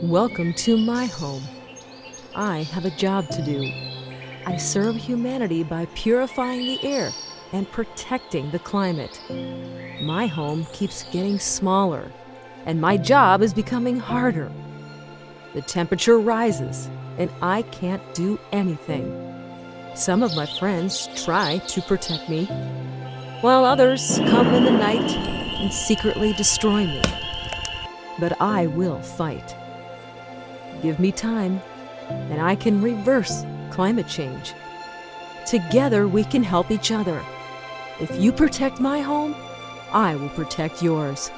Welcome to my home. I have a job to do. I serve humanity by purifying the air and protecting the climate. My home keeps getting smaller, and my job is becoming harder. The temperature rises, and I can't do anything. Some of my friends try to protect me, while others come in the night and secretly destroy me. But I will fight. Give me time, and I can reverse climate change. Together we can help each other. If you protect my home, I will protect yours.